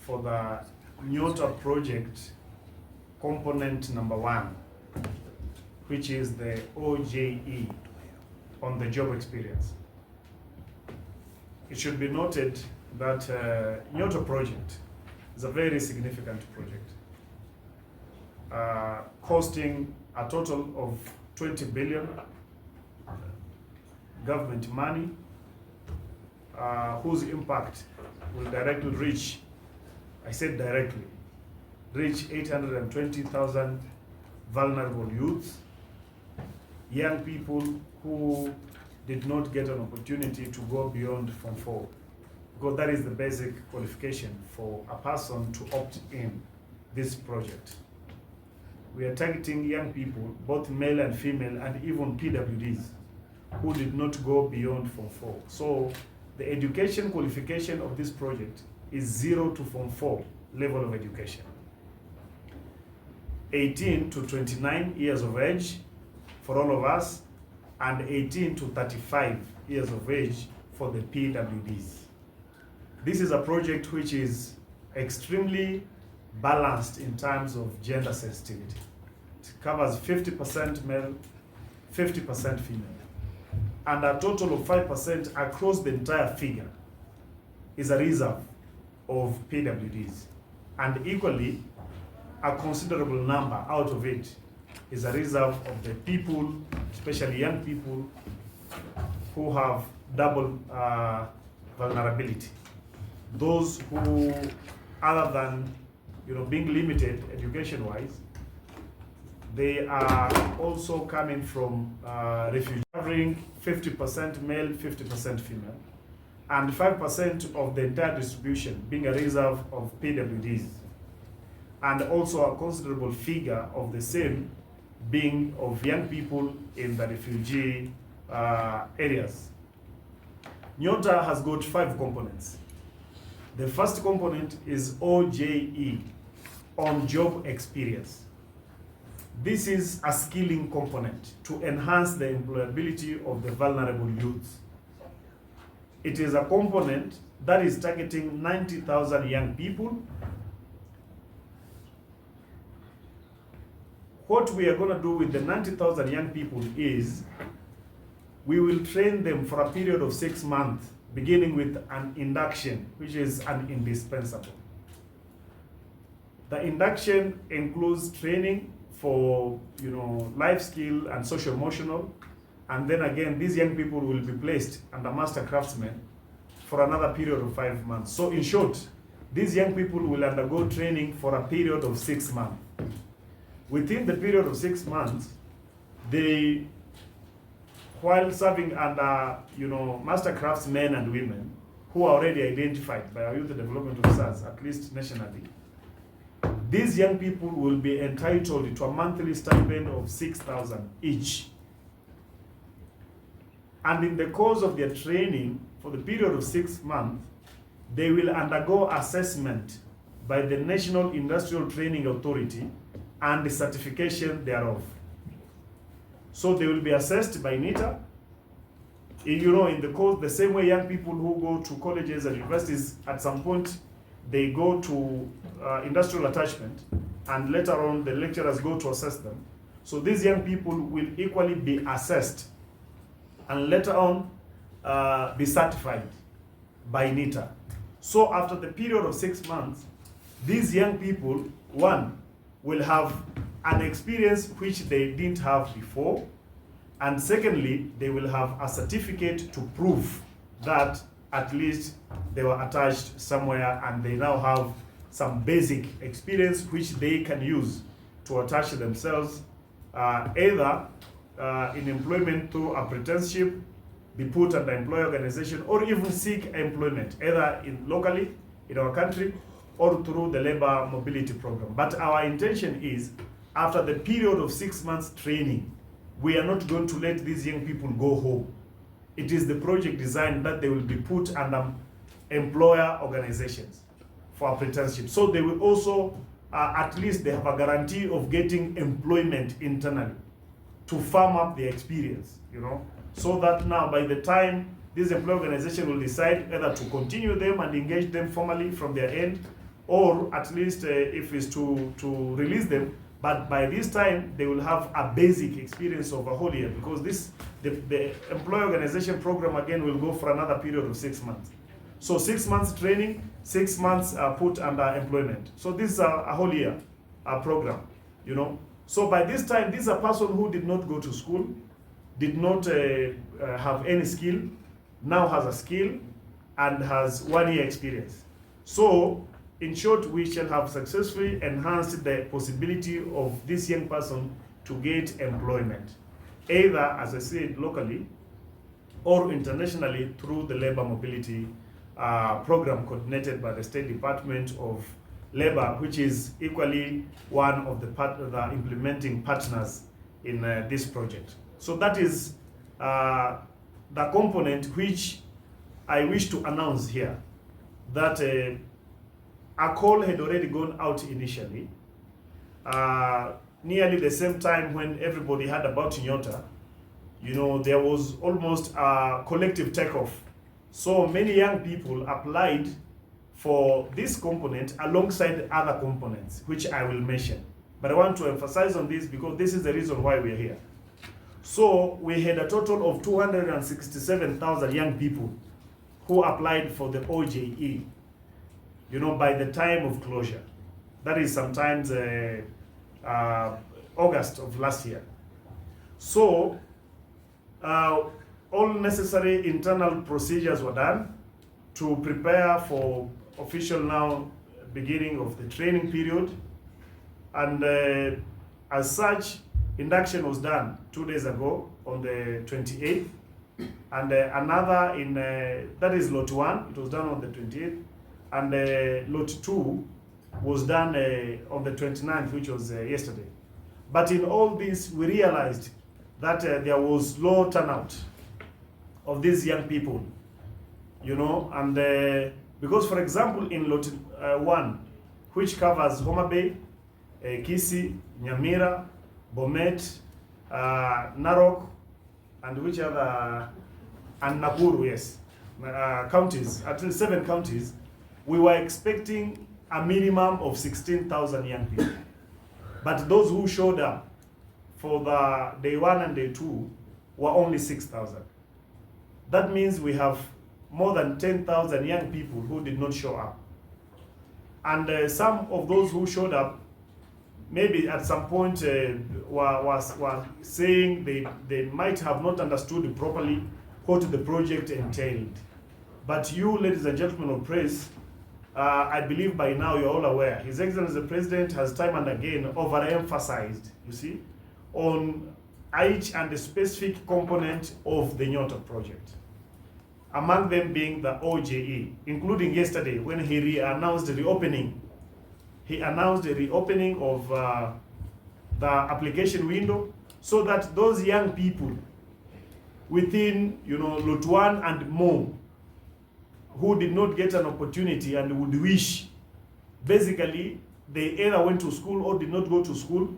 for the Nyota project component number 1, which is the OJE, on the job experience. It should be noted that Nyota project is a very significant project, costing a total of 20 billion government money, whose impact will directly reach, I said directly, reach 820,000 vulnerable youths, young people who did not get an opportunity to go beyond Form 4, because that is the basic qualification for a person to opt in this project. We are targeting young people, both male and female, and even PWDs, who did not go beyond Form 4. So the education qualification of this project is 0 to Form 4 level of education. 18 to 29 years of age for all of us, and 18 to 35 years of age for the PWDs. This is a project which is extremely balanced in terms of gender sensitivity. It covers 50% male, 50% female, and a total of 5% across the entire figure is a reserve of PWDs. And equally, a considerable number out of it is a reserve of the people, especially young people, who have double vulnerability. Those who, other than being limited education-wise, they are also coming from refugees, covering 50% male, 50% female, and 5% of the entire distribution being a reserve of PWDs, and also a considerable figure of the same being of young people in the refugee areas. Nyota has got 5 components. The first component is OJE, on job experience. This is a skilling component to enhance the employability of the vulnerable youths. It is a component that is targeting 90,000 young people. What we are going to do with the 90,000 young people is we will train them for a period of 6 months, beginning with an induction, which is an indispensable. The induction includes training for life skill and social emotional, and then again these young people will be placed under master craftsmen for another period of 5 months. So in short, these young people will undergo training for a period of 6 months. Within the period of 6 months, they, while serving under master craftsmen and women who are already identified by our youth development officers, at least nationally, these young people will be entitled to a monthly stipend of 6,000 each. And in the course of their training, for the period of 6 months, they will undergo assessment by the National Industrial Training Authority and the certification thereof. So they will be assessed by Nyota. In the course, the same way young people who go to colleges and universities, at some point, they go to industrial attachment, and later on the lecturers go to assess them. So these young people will equally be assessed and later on be certified by Nyota. So after the period of 6 months, these young people, one, will have an experience which they didn't have before, and secondly, they will have a certificate to prove that at least they were attached somewhere and they now have some basic experience which they can use to attach themselves either in employment through apprenticeship, be put under employer organization, or even seek employment either locally in our country or through the labor mobility program. But our intention is, after the period of 6 months training, we are not going to let these young people go home. It is the project designed that they will be put under employer organizations for apprenticeship. So they will also, at least they have a guarantee of getting employment internally to firm up their experience, so that now by the time this employer organization will decide either to continue them and engage them formally from their end, or at least if it's to release them, but by this time they will have a basic experience of a whole year, because the employee organization program again will go for another period of 6 months. So 6 months training, 6 months put under employment. So this is a whole year program, you know. So by this time, this is a person who did not go to school, did not have any skill, now has a skill and has 1 year experience. So in short, we shall have successfully enhanced the possibility of this young person to get employment, either, as I said, locally or internationally through the labor mobility program coordinated by the State Department of Labor, which is equally one of the implementing partners in this project. So that is the component which I wish to announce here, that a call had already gone out initially, nearly the same time when everybody heard about Nyota. You know, there was almost a collective takeoff. So many young people applied for this component alongside other components, which I will mention. But I want to emphasize on this because this is the reason why we're here. So we had a total of 267,000 young people who applied for the OJE, you know, by the time of closure. That is sometimes August of last year. So all necessary internal procedures were done to prepare for official now beginning of the training period. And as such, induction was done 2 days ago on the 28th. And another in, that is lot 1, it was done on the 28th. And lot 2 was done on the 29th, which was yesterday. But in all this, we realized that there was low turnout of these young people, you know, and because, for example, in lot 1, which covers Homa Bay, Kisii, Nyamira, Bomet, Narok, and which other, and Nakuru, yes, counties, at least 7 counties, we were expecting a minimum of 16,000 young people. But those who showed up for the day 1 and day 2 were only 6,000. That means we have more than 10,000 young people who did not show up. And some of those who showed up, maybe at some point were saying they might have not understood properly what the project entailed. But you, ladies and gentlemen of press, I believe by now you're all aware, His Excellency the President has time and again overemphasized, you see, on each and the specific component of the Nyota project. Among them being the OJE, including yesterday when he announced the reopening. He announced the reopening of the application window so that those young people within, you know, lot 1 and more who did not get an opportunity and would wish, basically, they either went to school or did not go to school.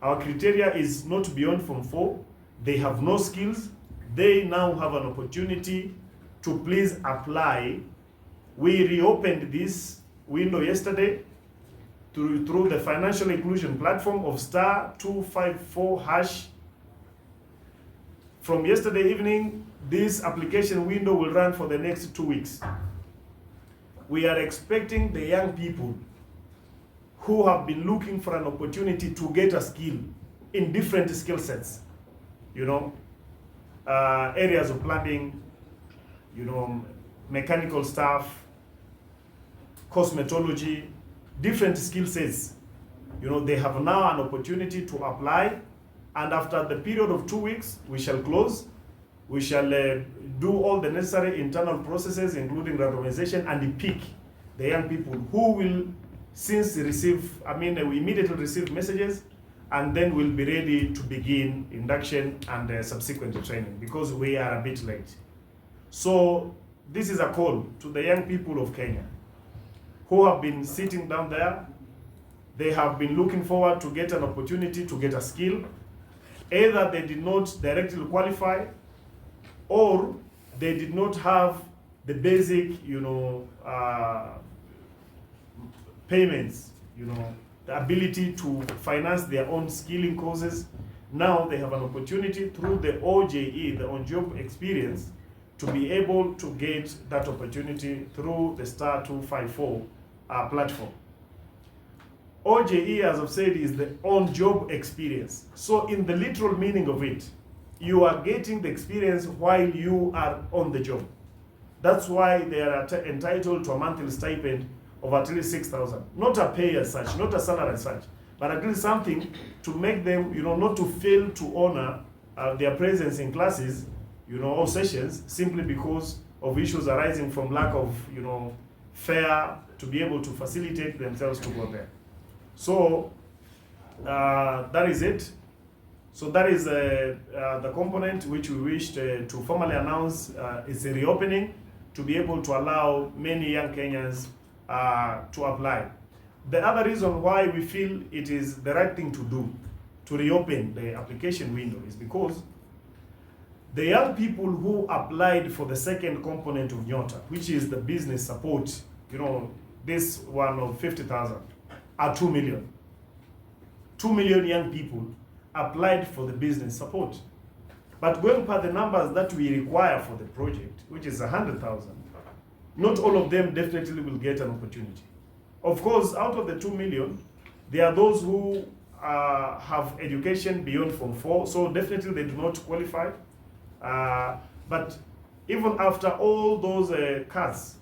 Our criteria is not beyond Form 4. They have no skills. They now have an opportunity to please apply. We reopened this window yesterday through the financial inclusion platform of *254#. From yesterday evening, this application window will run for the next 2 weeks. We are expecting the young people who have been looking for an opportunity to get a skill in different skill sets, you know, areas of plumbing, you know, mechanical stuff, cosmetology, different skill sets. You know, they have now an opportunity to apply, and after the period of 2 weeks, we shall close. We shall do all the necessary internal processes, including randomization, and pick the young people who will, since receive, we immediately receive messages, and then we'll be ready to begin induction and subsequent training, because we are a bit late. So this is a call to the young people of Kenya who have been sitting down there. They have been looking forward to get an opportunity to get a skill. Either they did not directly qualify, or they did not have the basic, you know, payments, the ability to finance their own skilling courses. Now they have an opportunity through the OJE, the on-job experience, to be able to get that opportunity through the Star 254 platform. OJE, as I've said, is the on-job experience. So in the literal meaning of it, you are getting the experience while you are on the job. That's why they are entitled to a monthly stipend of at least 6,000. Not a pay as such, not a salary as such, but at least something to make them, not to fail to honor their presence in classes, or sessions, simply because of issues arising from lack of, fare to be able to facilitate themselves to go there. So that is it. So that is the component which we wish to formally announce is a reopening to be able to allow many young Kenyans to apply. The other reason why we feel it is the right thing to do to reopen the application window is because the young people who applied for the second component of Nyota, which is the business support, this one of 50,000, are 2 million. 2 million young people applied for the business support. But going by the numbers that we require for the project, which is 100,000, not all of them definitely will get an opportunity. Of course, out of the 2 million, there are those who have education beyond Form 4, so definitely they do not qualify. But even after all those cuts,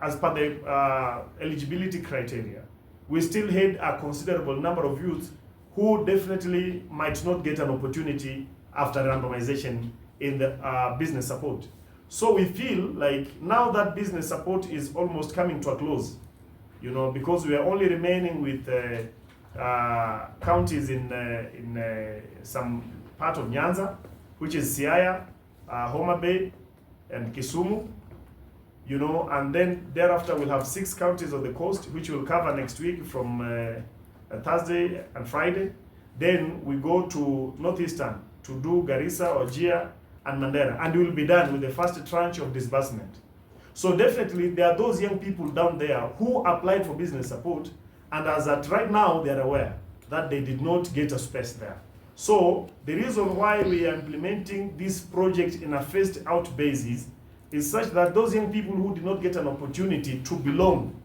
as per the eligibility criteria, we still had a considerable number of youth who definitely might not get an opportunity after randomization in the business support. So we feel like now that business support is almost coming to a close, because we are only remaining with counties in some part of Nyanza, which is Siaya, Homa Bay, and Kisumu, and then thereafter we'll have 6 counties of the coast, which we'll cover next week from Thursday and Friday. Then we go to Northeastern to do Garissa, Wajir, and Mandera, and we'll be done with the first tranche of disbursement. So definitely there are those young people down there who applied for business support, and as at right now they are aware that they did not get a space there. So the reason why we are implementing this project in a phased out basis is such that those young people who did not get an opportunity to belong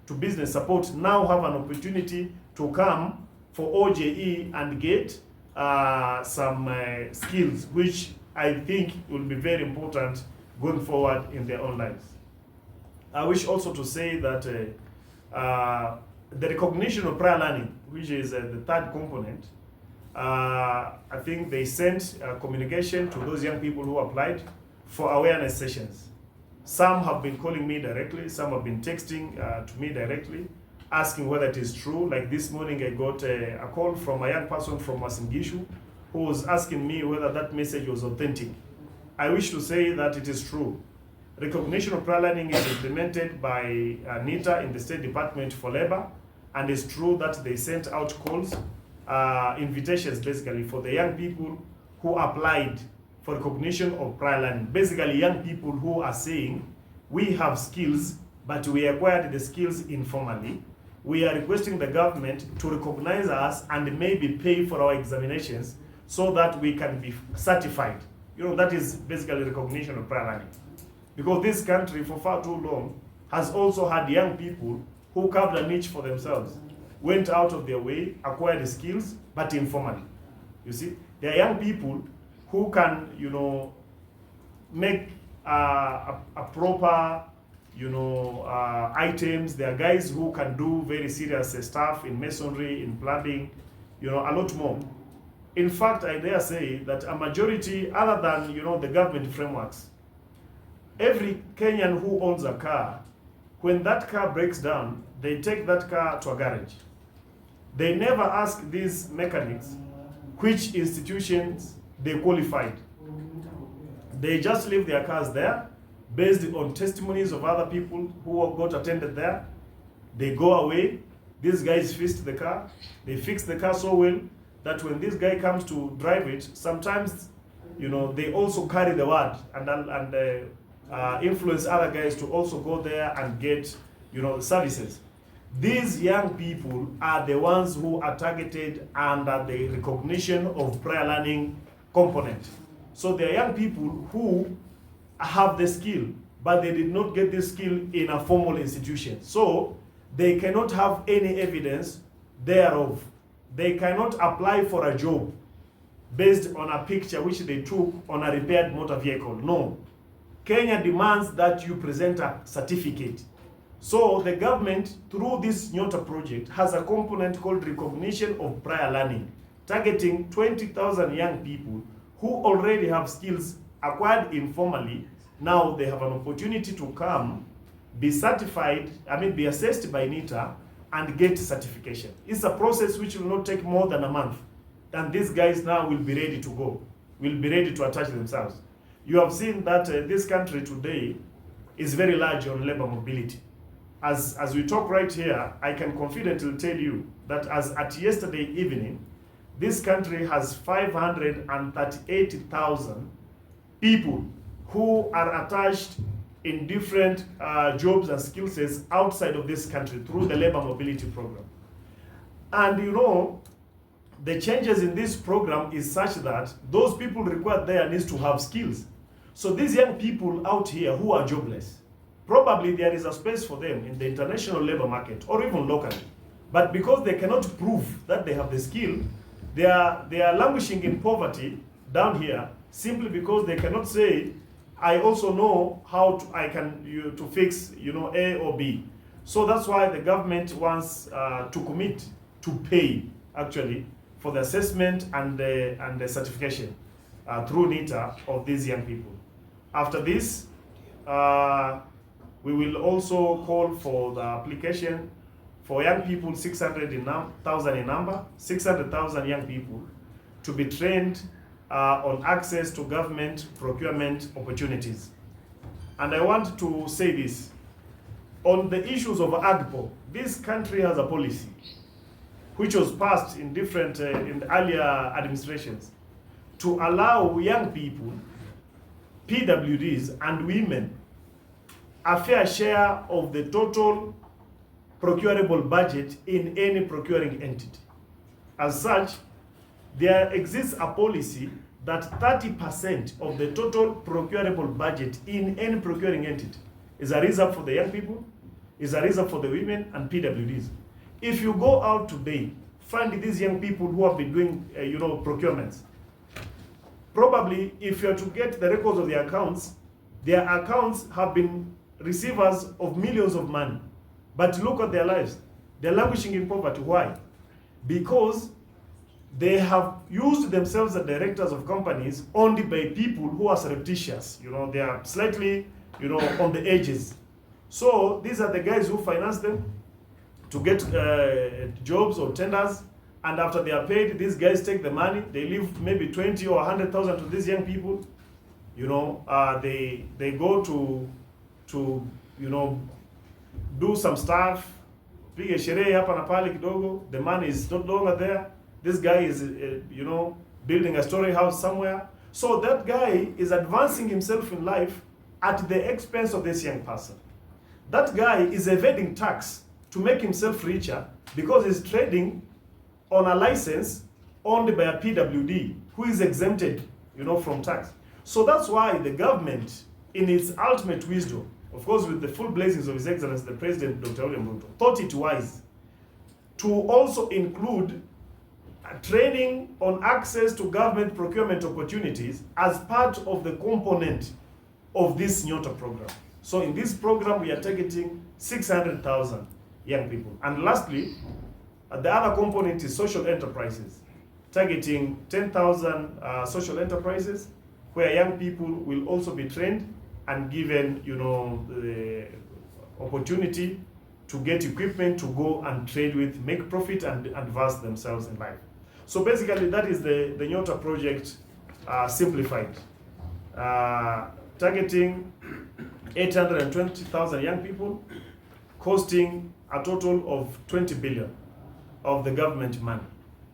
to business support now have an opportunity to come for OJE and get some skills, which I think will be very important going forward in their own lives. I wish also to say that the recognition of prior learning, which is the third component, I think they sent communication to those young people who applied for awareness sessions. Some have been calling me directly, some have been texting to me directly, asking whether it is true. Like this morning I got a call from a young person from Wasingishu who was asking me whether that message was authentic. I wish to say that it is true. Recognition of prior learning is implemented by Nyota in the State Department for Labor, and it's true that they sent out calls, invitations basically for the young people who applied for recognition of prior learning. Basically young people who are saying, we have skills, but we acquired the skills informally. We are requesting the government to recognize us and maybe pay for our examinations so that we can be certified. That is basically recognition of prior learning. Because this country for far too long has also had young people who carved a niche for themselves, went out of their way, acquired the skills, but informally. You see, there are young people who can, make a proper, items. There are guys who can do very serious stuff in masonry, in plumbing, a lot more. In fact, I dare say that a majority, other than, the government frameworks, every Kenyan who owns a car, when that car breaks down, they take that car to a garage. They never ask these mechanics which institutions they qualified. They just leave their cars there based on testimonies of other people who got attended there. They go away. These guys fix the car. They fix the car so well that when this guy comes to drive it, sometimes, they also carry the word and influence other guys to also go there and get, services. these young people are the ones who are targeted under the recognition of prior learning component. So they are young people who have the skill, but they did not get this skill in a formal institution. So they cannot have any evidence thereof. They cannot apply for a job based on a picture which they took on a repaired motor vehicle. No. Kenya demands that you present a certificate. So the government, through this Nyota project, has a component called recognition of prior learning, targeting 20,000 young people who already have skills acquired informally. Now they have an opportunity to come, be certified, be assessed by Nyota and get certification. It's a process which will not take more than a month. And these guys now will be ready to go, will be ready to attach themselves. You have seen that this country today is very large on labor mobility. As we talk right here, I can confidently tell you that as at yesterday evening, this country has 538,000 people who are attached in different jobs and skill sets outside of this country through the labor mobility program. And you know, the changes in this program is such that those people required there needs to have skills. So these young people out here who are jobless, probably there is a space for them in the international labor market or even locally. But because they cannot prove that they have the skill, they are languishing in poverty down here simply because they cannot say, I also know how to fix A or B. So that's why the government wants to commit to pay actually for the assessment and the certification through Nyota of these young people. After this, we will also call for the application for young people, 600,000 in number, 600,000 young people to be trained on access to government procurement opportunities. And I want to say this, on the issues of AGPO, this country has a policy which was passed in different, in earlier administrations, to allow young people, PWDs and women, a fair share of the total procurable budget in any procuring entity. As such, there exists a policy that 30% of the total procurable budget in any procuring entity is a reserve for the young people, is a reserve for the women and PWDs. If you go out today, find these young people who have been doing procurements. Probably, if you are to get the records of their accounts have been receivers of millions of money. But look at their lives. They're languishing in poverty. Why? Because they have used themselves as directors of companies only by people who are surreptitious. They are slightly, on the edges. So these are the guys who finance them to get jobs or tenders. And after they are paid, these guys take the money. They leave maybe 20 or 100,000 to these young people. They go to do some stuff. Pige sherehe hapa na pale kidogo. The money is not longer there. This guy is, building a story house somewhere. So that guy is advancing himself in life at the expense of this young person. That guy is evading tax to make himself richer because he's trading on a license owned by a PWD who is exempted, from tax. So that's why the government, in its ultimate wisdom, of course with the full blessings of His Excellency the President Dr. William Ruto, thought it wise to also include training on access to government procurement opportunities as part of the component of this Nyota program. So in this program, we are targeting 600,000 young people. And lastly, the other component is social enterprises, targeting 10,000 social enterprises where young people will also be trained and given, the opportunity to get equipment to go and trade with, make profit and advance themselves in life. So basically, that is the Nyota project simplified, targeting 820,000 young people, costing a total of 20 billion of the government money.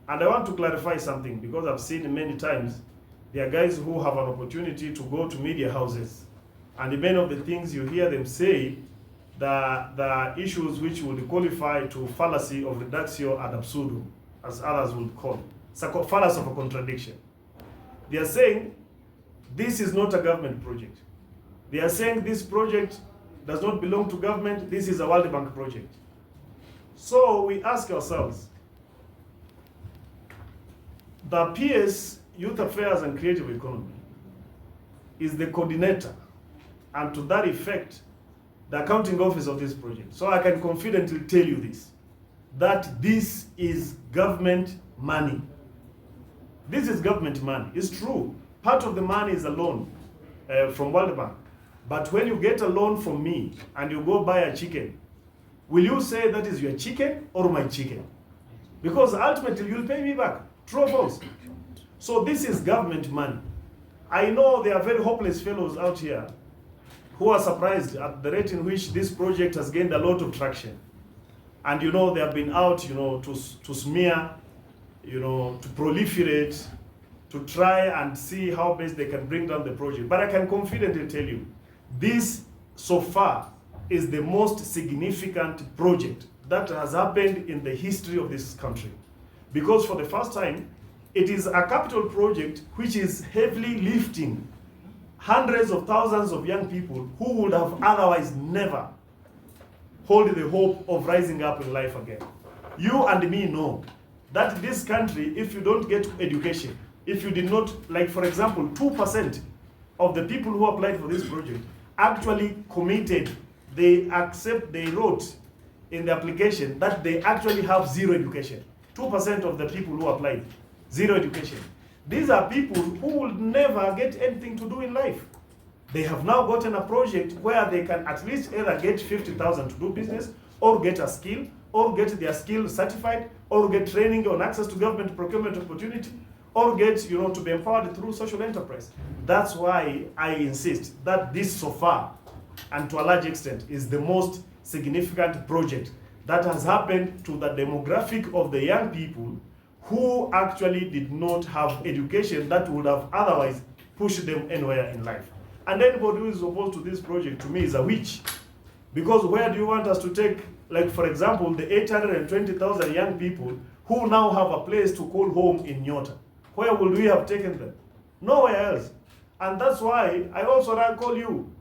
And I want to clarify something because I've seen many times there are guys who have an opportunity to go to media houses, and many of the things you hear them say the issues which would qualify to fallacy of reductio ad absurdum, as others would call it. It's a fallacy of a contradiction. They are saying this is not a government project. They are saying this project does not belong to government, this is a World Bank project. So we ask ourselves, the PS, Youth Affairs and Creative Economy, is the coordinator, and to that effect, the accounting office of this project. So I can confidently tell you this, that this is government money. This is government money. It's true. Part of the money is a loan from World Bank. But when you get a loan from me and you go buy a chicken, will you say that is your chicken or my chicken? Because ultimately you'll pay me back. True or false? So this is government money. I know there are very hopeless fellows out here who are surprised at the rate in which this project has gained a lot of traction. And they have been out, to smear, to proliferate, to try and see how best they can bring down the project. But I can confidently tell you, this so far is the most significant project that has happened in the history of this country. Because for the first time, it is a capital project which is heavily lifting hundreds of thousands of young people who would have otherwise never hold the hope of rising up in life again. You and me know that this country, if you don't get education, if you did not, like for example, 2% of the people who applied for this project actually committed, they wrote in the application that they actually have zero education. 2% of the people who applied, zero education. These are people who will never get anything to do in life. They have now gotten a project where they can at least either get 50,000 to do business, or get a skill, or get their skill certified, or get training on access to government procurement opportunity, or get, to be empowered through social enterprise. That's why I insist that this so far, and to a large extent, is the most significant project that has happened to the demographic of the young people who actually did not have education that would have otherwise pushed them anywhere in life. And anybody who is opposed to this project, to me, is a witch. Because where do you want us to take, like for example, the 820,000 young people who now have a place to call home in Nyota? Where would we have taken them? Nowhere else. And that's why I also call you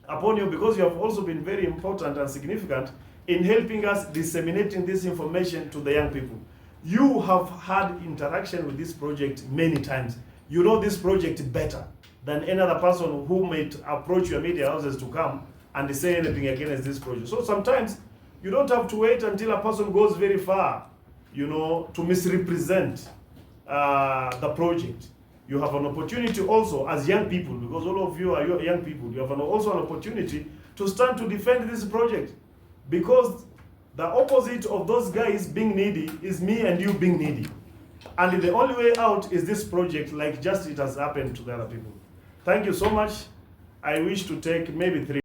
upon you, because you have also been very important and significant in helping us disseminating this information to the young people. You have had interaction with this project many times. You know this project better than any other person who might approach your media houses to come and say anything against this project. So sometimes you don't have to wait until a person goes very far, to misrepresent the project. You have an opportunity also as young people, because all of you are young people, you have also an opportunity to stand to defend this project. Because the opposite of those guys being needy is me and you being needy. And the only way out is this project, like just it has happened to the other people. Thank you so much. I wish to take maybe 3